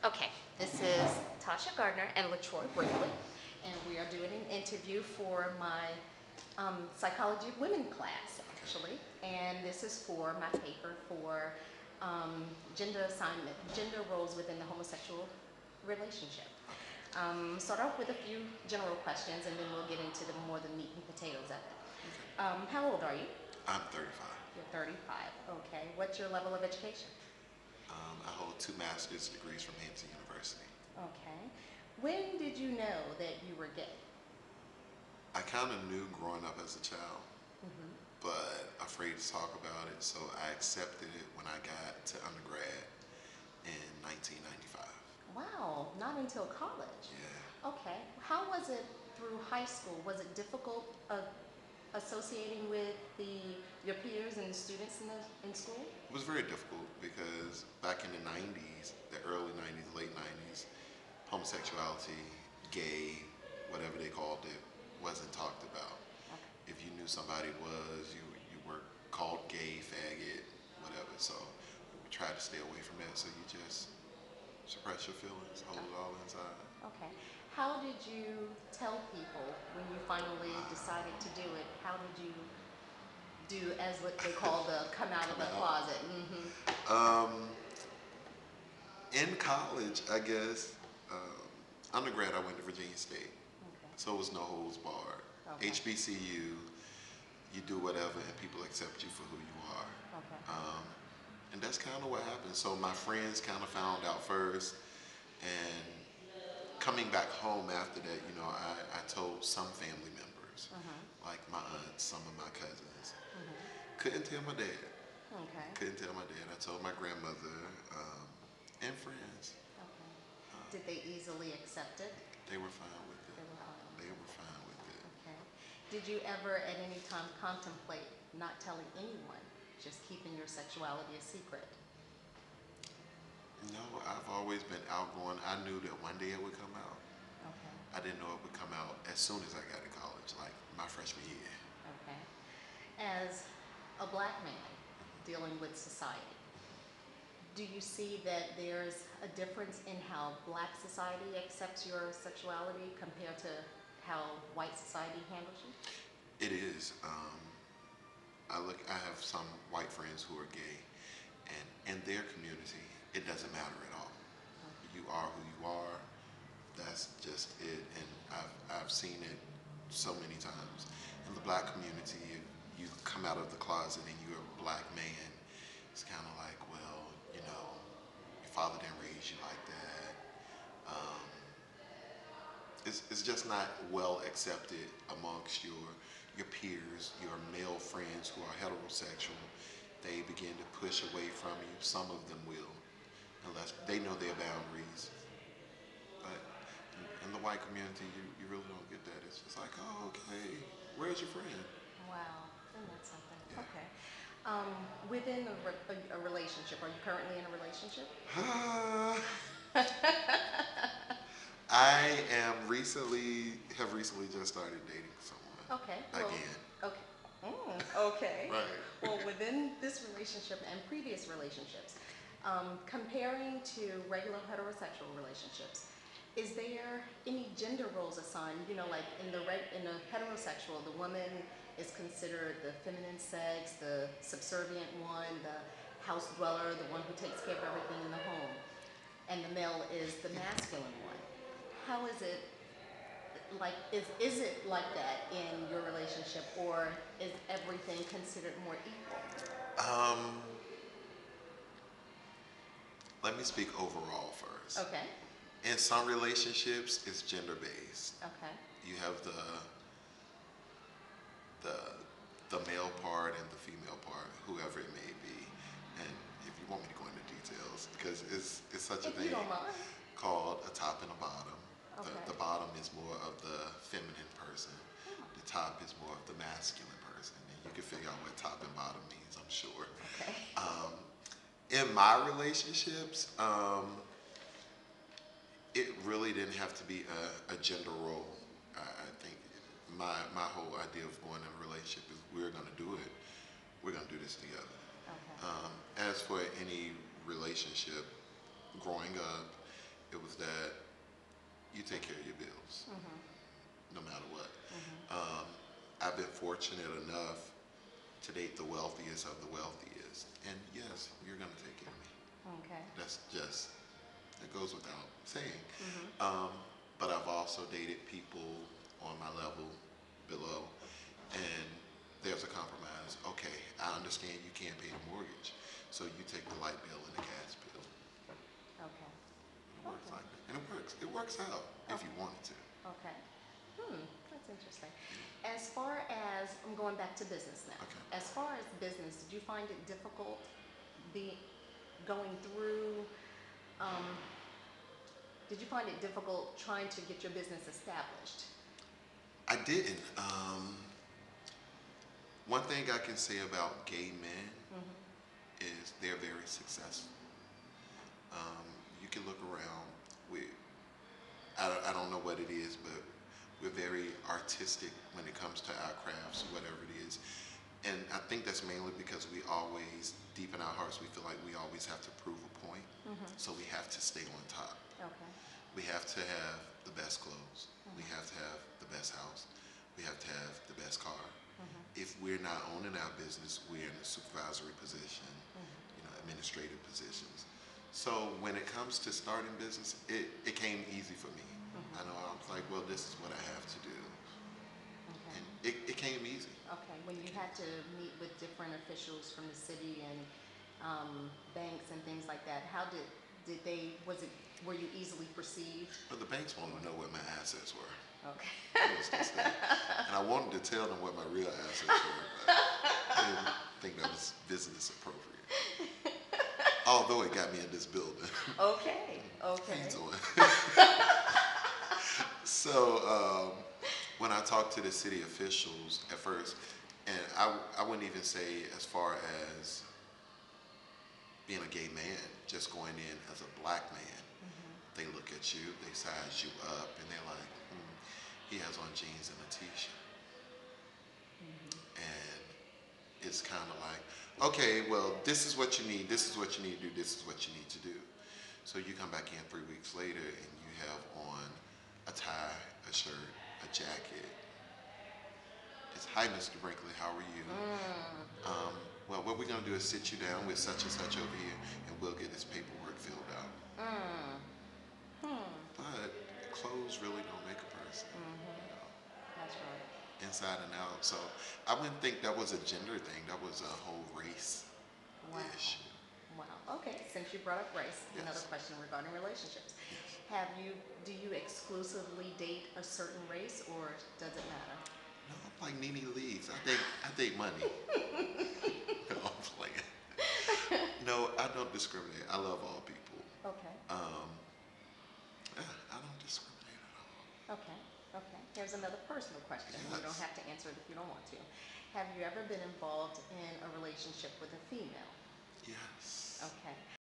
Okay, this is Tasha Gardner and LaTroy Brinkley, and we are doing an interview for my Psychology of Women class, actually. And this is for my paper for gender roles within the homosexual relationship. Start off with a few general questions, and then we'll get into the meat and potatoes of it. How old are you? I'm 35. You're 35. Okay. What's your level of education? I hold 2 master's degrees from Hampton University. Okay. When did you know that you were gay? I kind of knew growing up as a child, Hmm. but afraid to talk about it, so I accepted it when I got to undergrad in 1995. Wow, not until college. Yeah, Okay. How was it through high school? Was it difficult associating with your peers and the students in school? it was very difficult because back in the 90s, the early 90s, late 90s, homosexuality, gay, whatever they called it, wasn't talked about. Okay. If you knew somebody was, you were called gay, faggot, whatever. So we tried to stay away from that. So you just suppress your feelings, hold it all inside. Okay. How did you tell people when you finally decided to do it? How did you do as what they call the come out of Come the out. closet? Mm-hmm. In college, I guess, undergrad, I went to Virginia State. Okay. So it was no holds barred. Okay. HBCU, you do whatever and people accept you for who you are. Okay. And that's kind of what happened. So my friends kind of found out first, and coming back home after that, I told some family members, like my aunts, some of my cousins. Couldn't tell my dad. Okay. Couldn't tell my dad. I told my grandmother and friends. Okay. Did they easily accept it? They were fine with it. They were fine. They were fine with it. Okay. Did you ever at any time contemplate not telling anyone, just keeping your sexuality a secret? No, I've always been outgoing. I knew that one day it would come out. Okay. I didn't know it would come out as soon as I got to college, like my freshman year. Okay. As a black man dealing with society, do you see that there's a difference in how black society accepts your sexuality compared to how white society handles you? It is. I have some white friends who are gay, and in their community, it doesn't matter at all. You are who you are. That's just it. And I've seen it so many times. In the black community, you come out of the closet and you're a black man. It's kind of like, well, your father didn't raise you like that. Um, it's just not well accepted amongst your peers, your male friends who are heterosexual. They begin to push away from you. Some of them will, unless they know their boundaries. But in the white community, you really don't get that. It's just like, oh, okay, where's your friend? Wow, isn't that something? Yeah. Okay. Within a relationship, are you currently in a relationship? I have recently just started dating someone Okay. Well, again. okay. Okay. Right. Well, within this relationship and previous relationships, comparing to regular heterosexual relationships, is there any gender roles assigned? You know, like in a heterosexual, the woman is considered the feminine sex, the subservient one, the house dweller, the one who takes care of everything in the home, and the male is the masculine one. How is it like? Is it like that in your relationship, or is everything considered more equal? Um, Let me speak overall first. Okay. In some relationships, it's gender based. Okay. You have the the male part and the female part, whoever it may be. And if you want me to go into details, because it's such a If you thing don't mind. called a top and a bottom. Okay. The bottom is more of the feminine person. Oh, The top is more of the masculine person. And you can figure out what top and bottom means, I'm sure. okay. In my relationships, it really didn't have to be a gender role. I think my whole idea of going in a relationship is we're going to do it. We're going to do this together. Okay. As for any relationship growing up, It was that you take care of your bills, Mhm. no matter what. Mhm. I've been fortunate enough to date the wealthiest of the wealthiest, and yes, you're gonna take care of me. Okay. That's just, it goes without saying. Mhm. Um, but I've also dated people on my level below, and there's a compromise. Okay, I understand you can't pay the mortgage, so you take the light bill and the gas bill. Okay. It works Okay. like that, and it works. It works out if you Okay. want it to. Okay. That's interesting. As far as, I'm going back to business now. Okay. As far as business, did you find it difficult be going through, um, did you find it difficult trying to get your business established? I didn't. One thing I can say about gay men Mm-hmm. is they're very successful. Um, you can look around. I don't know what it is, but we're very artistic when it comes to our crafts, whatever it is. And I think that's mainly because we always, deep in our hearts, we feel like we always have to prove a point. Mm-hmm. So we have to stay on top. Okay. We have to have the best clothes. We Mm-hmm. have to have the best house. We have to have the best car. Mm-hmm. If we're not owning our business, we're in a supervisory position, Mm-hmm. administrative positions. So when it comes to starting business, it came easy for me. Mm-hmm. I know I was like, well, this is what I have to do. Okay. And it came easy. Okay. When you had to meet with different officials from the city and banks and things like that, how did they, were you easily perceived? But the banks wanted to know what my assets were. Okay. That was just that. And I wanted to tell them what my real assets were, but I didn't think that was business appropriate. Although it got me in this building. Okay. How Okay. you doing? So when I talked to the city officials at first, and I wouldn't even say as far as being a gay man, just going in as a black man, Mm-hmm. they look at you, they size you up, and they're like, he has on jeans and a t-shirt. Mm-hmm. And it's kind of like, okay, well, this is what you need, this is what you need to do, this is what you need to do. So you come back in 3 weeks later and you have on a tie, a shirt, a jacket. It's, hi, Mr. Brinkley, how are you? Well, what we're going to do is sit you down with such and such over here, and we'll get this paperwork filled out. But clothes really don't make a person, That's right. inside and out. So I wouldn't think that was a gender thing. That was a whole race Wow. issue. Wow. Okay. Since you brought up race, another Yes. question regarding relationships. Yes. Do you exclusively date a certain race or does it matter? No, I'm like Nene Leakes. I date money. No, I'm playing. No, I don't discriminate. I love all people. Okay. I don't discriminate at all. Okay. Okay. Here's another personal question. You don't Yes. have to answer it if you don't want to. Have you ever been involved in a relationship with a female? Yes. Okay.